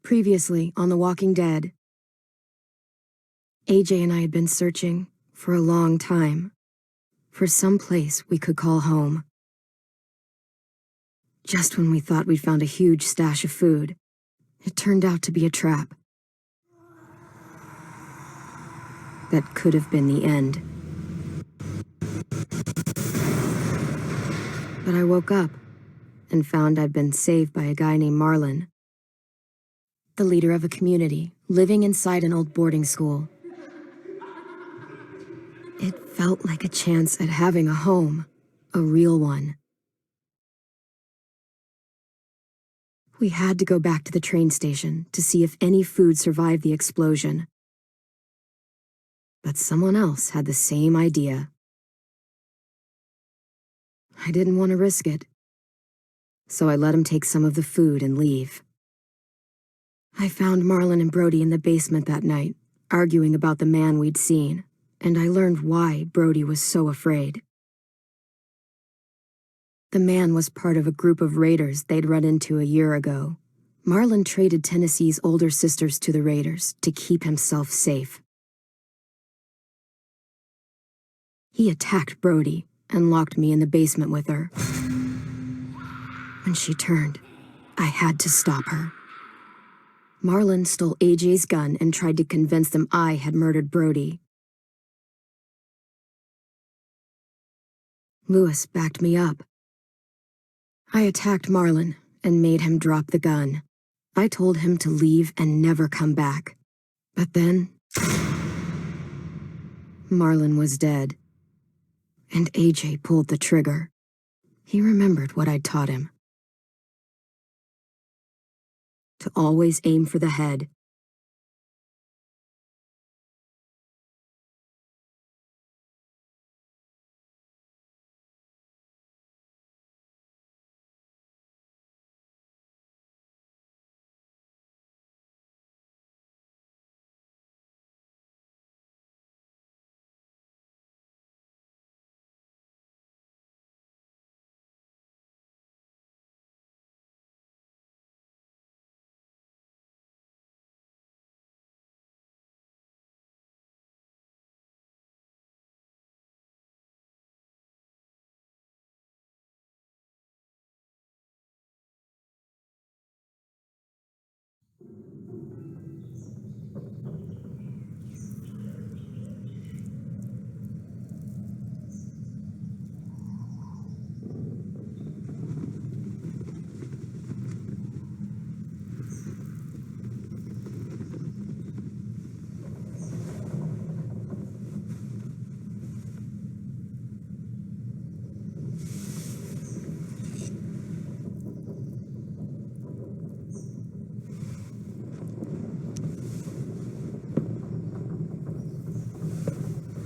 Previously on The Walking Dead. AJ and I had been searching for a long time for some place we could call home. Just when we thought we'd found a huge stash of food, it turned out to be a trap. That could have been the end. But I woke up and found I'd been saved by a guy named Marlon, the leader of a community living inside an old boarding school. It felt like a chance at having a home, a real one. We had to go back to the train station to see if any food survived the explosion. But someone else had the same idea. I didn't want to risk it, so I let him take some of the food and leave. I found Marlon and Brody in the basement that night, arguing about the man we'd seen, and I learned why Brody was so afraid. The man was part of a group of raiders they'd run into a year ago. Marlon traded Tennessee's older sisters to the raiders to keep himself safe. He attacked Brody and locked me in the basement with her. When she turned, I had to stop her. Marlon stole AJ's gun and tried to convince them I had murdered Brody. Lewis backed me up. I attacked Marlon and made him drop the gun. I told him to leave and never come back. But then, Marlon was dead, and AJ pulled the trigger. He remembered what I'd taught him. To always aim for the head.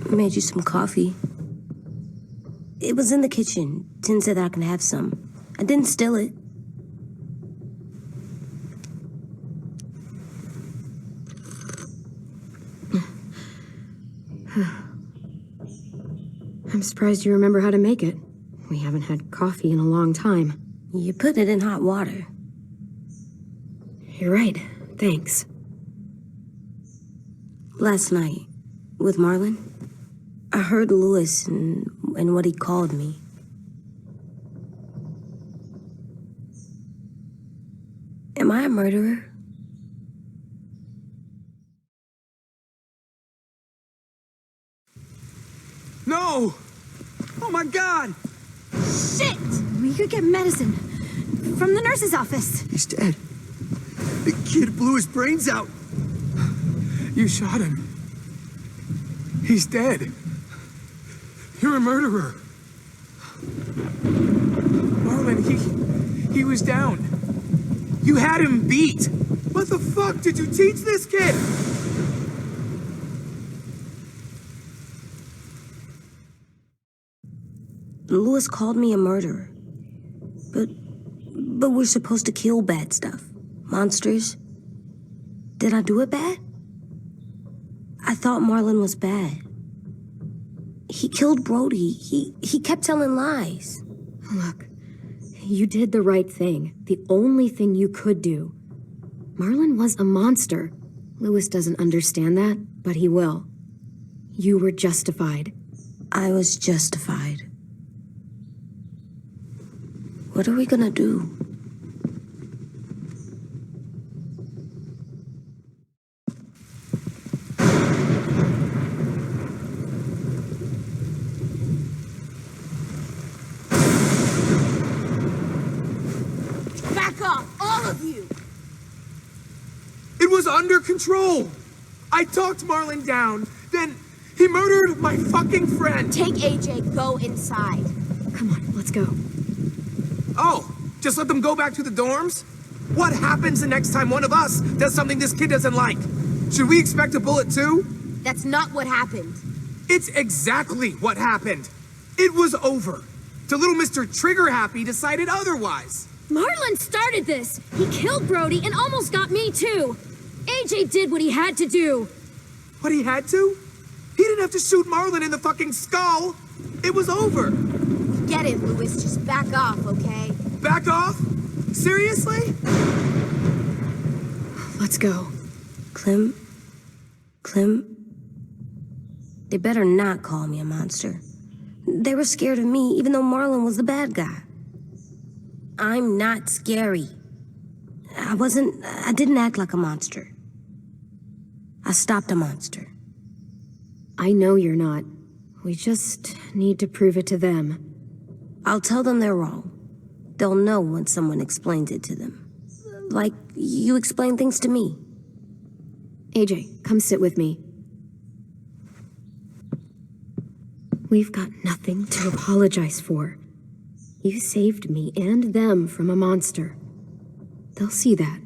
I made you some coffee. It was in the kitchen. Tin said that I can have some. I didn't steal it. I'm surprised you remember how to make it. We haven't had coffee in a long time. You put it in hot water. You're right. Thanks. Last night, with Marlon, I heard Lewis and what he called me. Am I a murderer? No! Oh my God! Shit! We could get medicine from the nurse's office. He's dead. The kid blew his brains out. You shot him. He's dead. You're a murderer. Marlon, he was down. You had him beat. What the fuck did you teach this kid? Lewis called me a murderer. But we're supposed to kill bad stuff. Monsters. Did I do it bad? I thought Marlon was bad. He killed Brody. He kept telling lies. Look, you did the right thing. The only thing you could do. Marlon was a monster. Lewis doesn't understand that, but he will. You were justified. I was justified. What are we gonna do? Back off, all of you! It was under control. I talked Marlon down, then he murdered my fucking friend. Take AJ, go inside. Come on, let's go. Oh, just let them go back to the dorms? What happens the next time one of us does something this kid doesn't like? Should we expect a bullet too? That's not what happened. It's exactly what happened. It was over. The little Mr. Trigger Happy decided otherwise. Marlon started this. He killed Brody and almost got me too. AJ did what he had to do. What he had to? He didn't have to shoot Marlon in the fucking skull. It was over. Get it, Lewis. Just back off, okay? Back off? Seriously? Let's go. Clem? They better not call me a monster. They were scared of me, even though Marlon was the bad guy. I'm not scary. I didn't act like a monster. I stopped a monster. I know you're not. We just need to prove it to them. I'll tell them they're wrong. They'll know when someone explains it to them. Like you explain things to me. AJ, come sit with me. We've got nothing to apologize for. You saved me and them from a monster. They'll see that.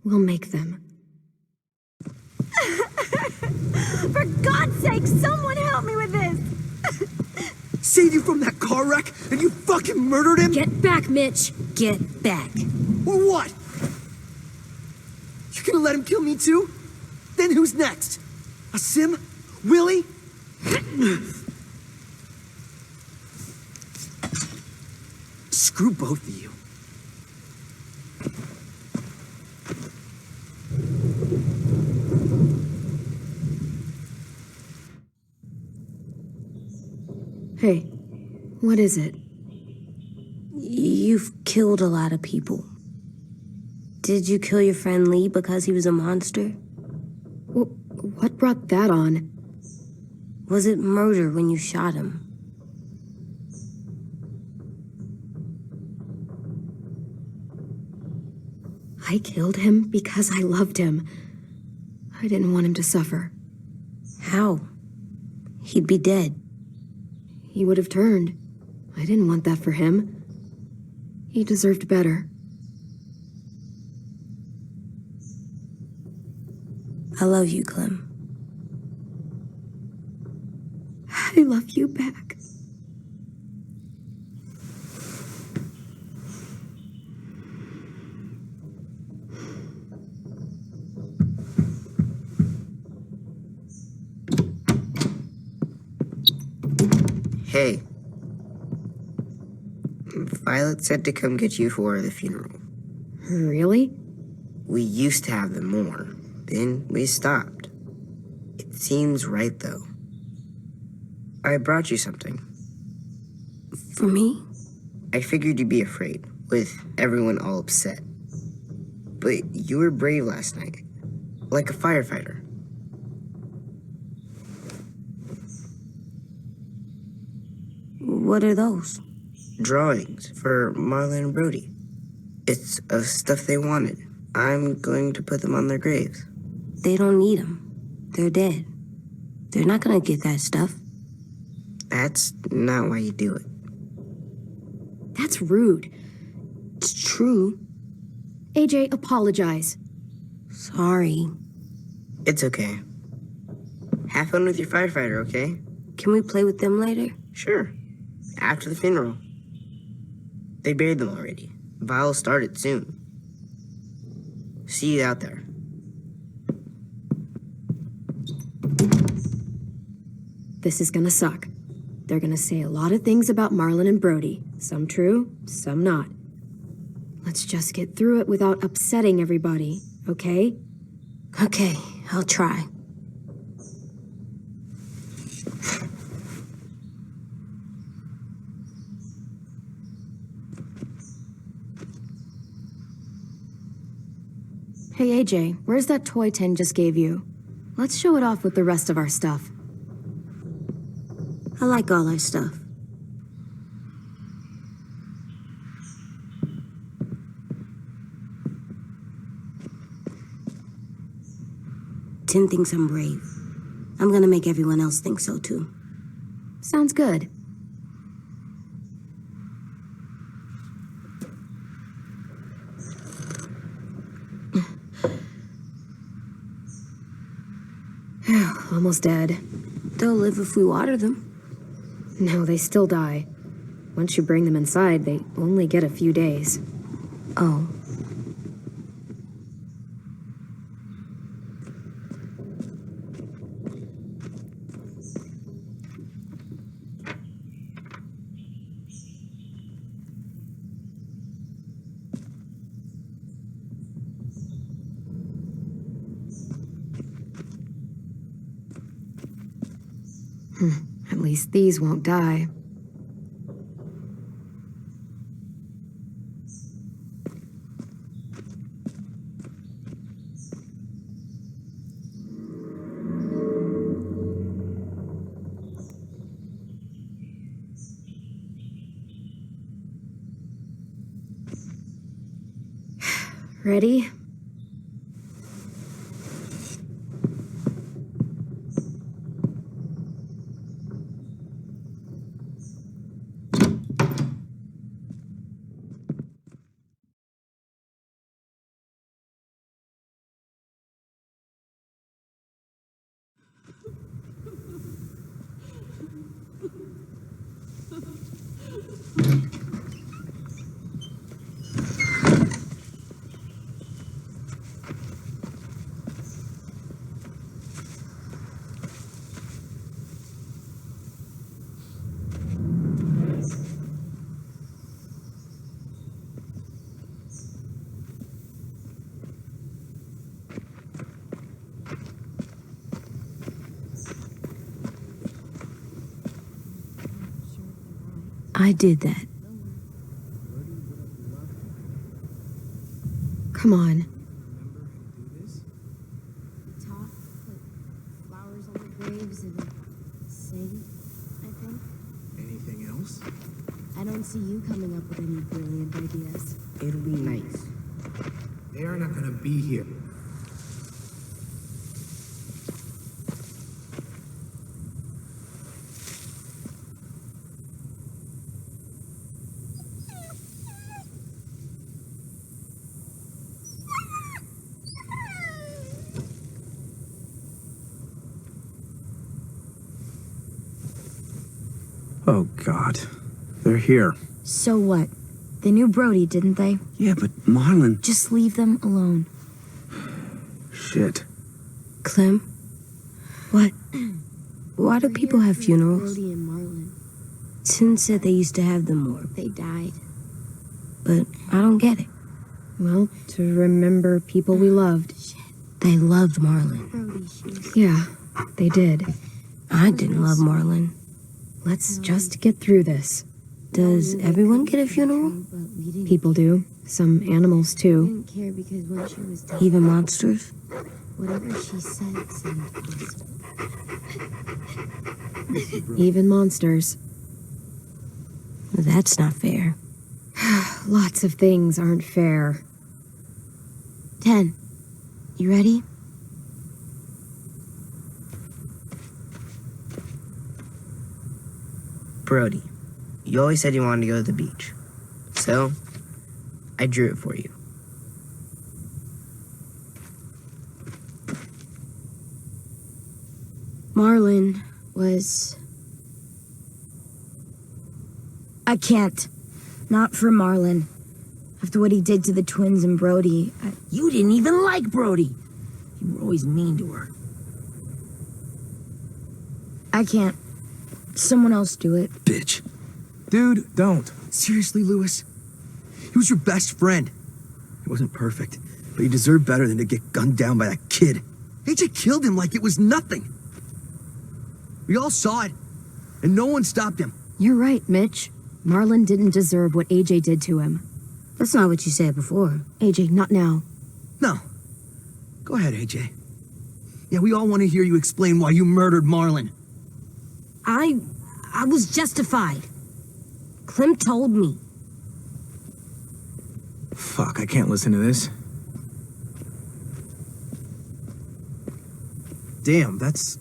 We'll make them. For God's sake, someone help me with this! Saved you from that car wreck and you fucking murdered him? Get back, Mitch! Get back. Or what? You're gonna let him kill me too? Then who's next? A Sim? Willie? Screw both of you. Hey, what is it? You've killed a lot of people. Did you kill your friend Lee because he was a monster? What brought that on? Was it murder when you shot him? I killed him because I loved him. I didn't want him to suffer. How? He'd be dead. He would have turned. I didn't want that for him. He deserved better. I love you, Clem. I love you back. Hey. Violet said to come get you for the funeral. Really? We used to have them more. Then we stopped. It seems right, though. I brought you something. For me? I figured you'd be afraid, with everyone all upset. But you were brave last night. Like a firefighter. What are those? Drawings for Marlon and Brody. It's of stuff they wanted. I'm going to put them on their graves. They don't need them. They're dead. They're not gonna get that stuff. That's not why you do it. That's rude. It's true. AJ, apologize. Sorry. It's okay. Have fun with your firefighter, okay? Can we play with them later? Sure. After the funeral. They buried them already. Vile'll start it soon. See you out there. This is gonna suck. They're gonna say a lot of things about Marlon and Brody. Some true, some not. Let's just get through it without upsetting everybody. okay? Okay, I'll try. Hey AJ, where's that toy Tin just gave you? Let's show it off with the rest of our stuff. I like all our stuff. Tin thinks I'm brave. I'm gonna make everyone else think so too. Sounds good. Almost dead. They'll live if we water them. No, they still die. Once you bring them inside, they only get a few days. Oh. At least these won't die. Ready? I did that. Come on. Talk, put flowers on the graves, and sing, I think. Anything else? I don't see you coming up with any brilliant ideas. It'll be nice. They are not gonna be here. Oh, God. They're here. So what? They knew Brody, didn't they? Yeah, but Marlon... Just leave them alone. Shit. Clem? What? Why do people have funerals? Brody and Marlon. Tin said they used to have them more, They died. but I don't get it. Well, to remember people we loved. They loved Marlon. Brody, she was... Yeah, they did. I didn't love Marlon. Let's just get through this. Does everyone get a funeral? But we didn't, People do. Some animals, too. didn't care because when she was dead, Even monsters? whatever she said seemed possible. Even monsters. That's not fair. Lots of things aren't fair. 10. You ready? Brody, you always said you wanted to go to the beach. So, I drew it for you. Marlon was... I can't. Not for Marlon. After what he did to the twins and Brody, You didn't even like Brody. You were always mean to her. I can't. Someone else do it. Bitch. Dude, don't. Seriously, Lewis? He was your best friend. He wasn't perfect. But he deserved better than to get gunned down by that kid. AJ killed him like it was nothing. We all saw it, and no one stopped him. You're right, Mitch. Marlon didn't deserve what AJ did to him. That's not what you said before. AJ, not now. No. Go ahead, AJ. Yeah, we all want to hear you explain why you murdered Marlon. I was justified. Clem told me. Fuck, I can't listen to this. Damn, that's...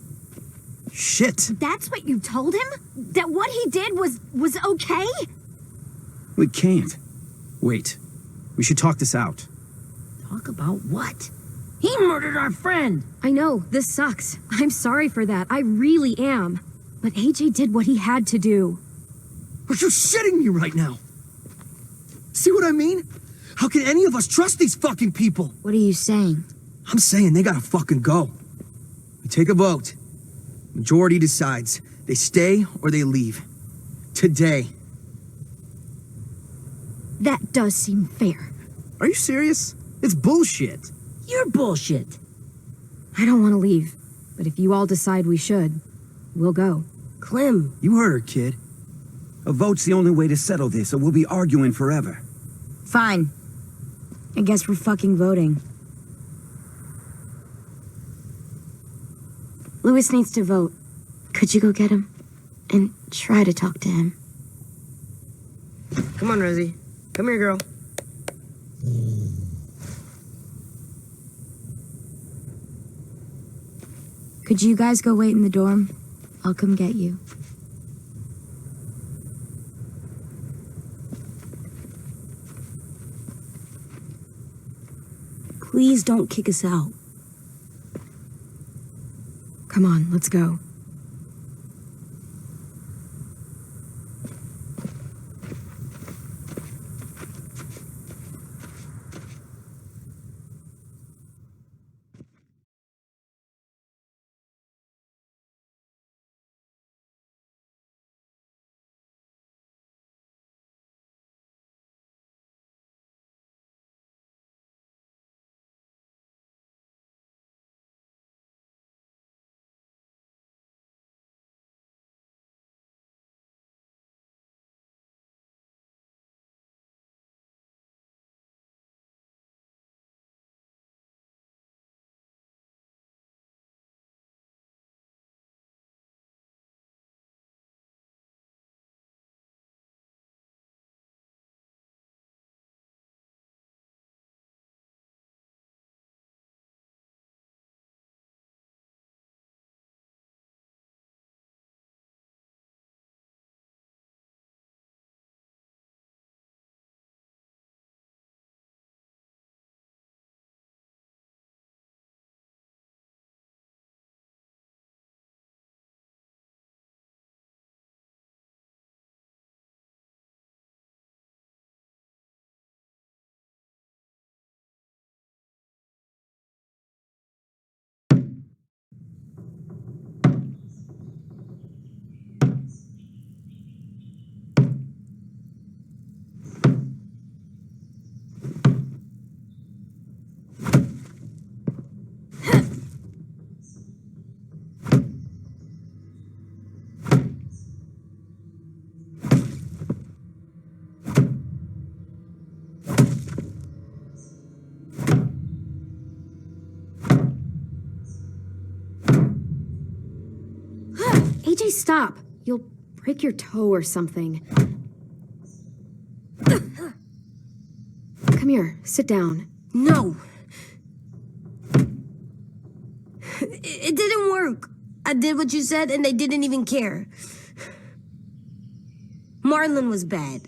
shit. That's what you told him? That what he did was okay? We can't. Wait. We should talk this out. Talk about what? He murdered our friend! I know, this sucks. I'm sorry for that. I really am. But AJ did what he had to do. Are you shitting me right now? See what I mean? How can any of us trust these fucking people? What are you saying? I'm saying they gotta fucking go. We take a vote. Majority decides. They stay or they leave. Today. That does seem fair. Are you serious? It's bullshit. You're bullshit. I don't want to leave, but if you all decide we should, we'll go. Clem, You heard her, kid. A vote's the only way to settle this, or we'll be arguing forever. fine. I guess we're fucking voting. Louis needs to vote. Could you go get him? And try to talk to him. Come on, Rosie. Come here, girl. Could you guys go wait in the dorm? I'll come get you. Please don't kick us out. Come on, let's go. AJ, stop. You'll break your toe or something. Come here, sit down. No. It didn't work. I did what you said and they didn't even care. Marlon was bad.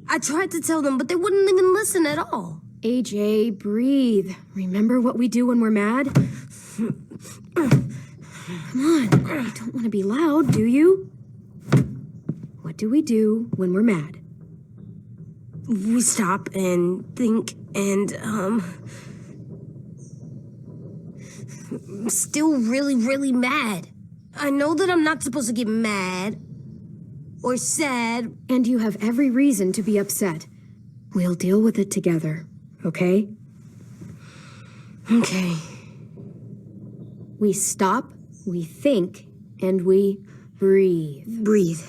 I tried to tell them, but they wouldn't even listen at all. AJ, breathe. Remember what we do when we're mad? Come on, you don't want to be loud, do you? What do we do when we're mad? We stop and think and, I'm still really, really mad. I know that I'm not supposed to get mad or sad. And you have every reason to be upset. We'll deal with it together, okay? Okay. We stop, we think, and we breathe. Breathe.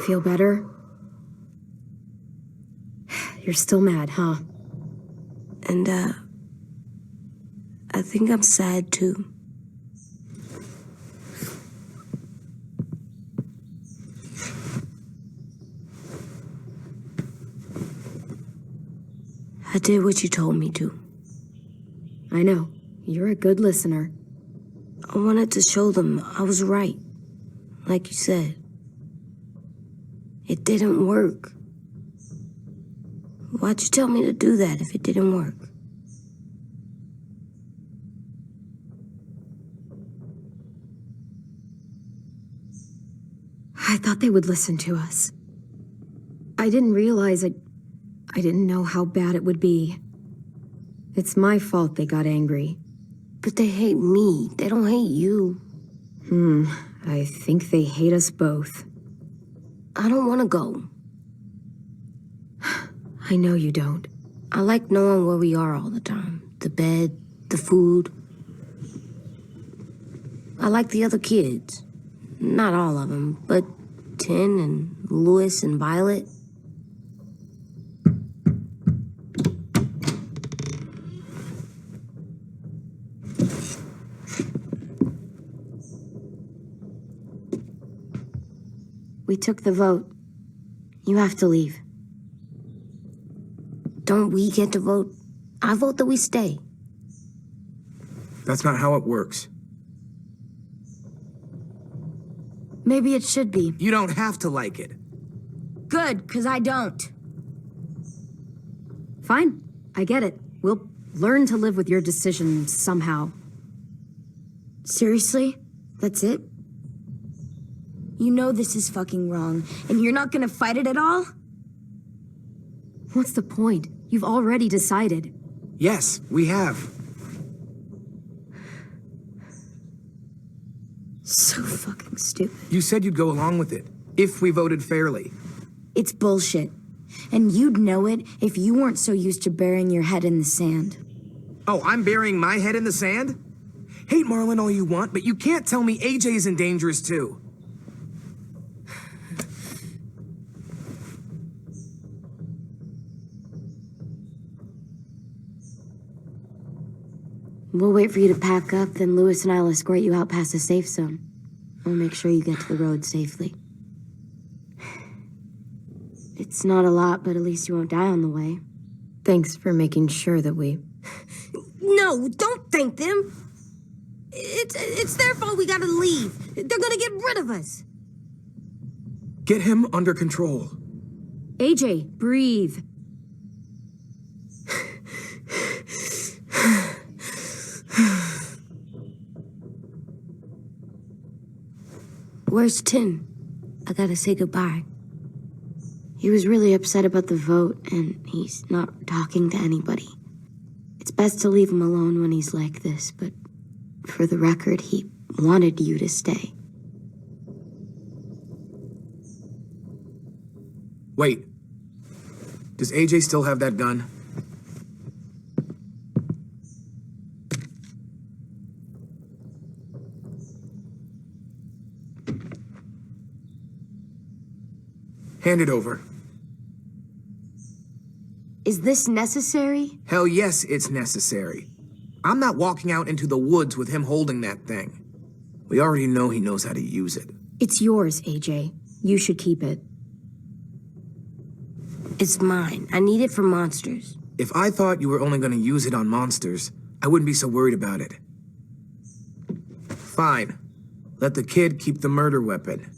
Feel better? You're still mad, huh? And, I think I'm sad too. I did what you told me to. I know. You're a good listener. I wanted to show them I was right. Like you said. It didn't work. Why'd you tell me to do that if it didn't work? I thought they would listen to us. I didn't realize I didn't know how bad it would be. It's my fault they got angry. But they hate me. They don't hate you. I think they hate us both. I don't want to go. I know you don't. I like knowing where we are all the time. The bed, the food. I like the other kids. Not all of them, but Tin and Louis and Violet. We took the vote. You have to leave. Don't we get to vote? I vote that we stay. That's not how it works. Maybe it should be. You don't have to like it. Good, because I don't. Fine. I get it. We'll learn to live with your decision somehow. Seriously? That's it? You know this is fucking wrong, and you're not gonna fight it at all? What's the point? You've already decided. Yes, we have. So fucking stupid. You said you'd go along with it, if we voted fairly. It's bullshit. And you'd know it if you weren't so used to burying your head in the sand. Oh, I'm burying my head in the sand? Hate Marlon all you want, but you can't tell me AJ isn't dangerous too. We'll wait for you to pack up, then Louis and I'll escort you out past the safe zone. We'll make sure you get to the road safely. It's not a lot, but at least you won't die on the way. Thanks for making sure that we... No, don't thank them. It's their fault we gotta leave. They're gonna get rid of us. Get him under control. AJ, breathe. Where's Tin? I gotta say goodbye. He was really upset about the vote, and he's not talking to anybody. It's best to leave him alone when he's like this, but for the record, he wanted you to stay. Wait. Does AJ still have that gun? Hand it over. Is this necessary? Hell yes, it's necessary. I'm not walking out into the woods with him holding that thing. We already know he knows how to use it. It's yours, AJ. You should keep it. It's mine. I need it for monsters. If I thought you were only going to use it on monsters, I wouldn't be so worried about it. Fine. Let the kid keep the murder weapon.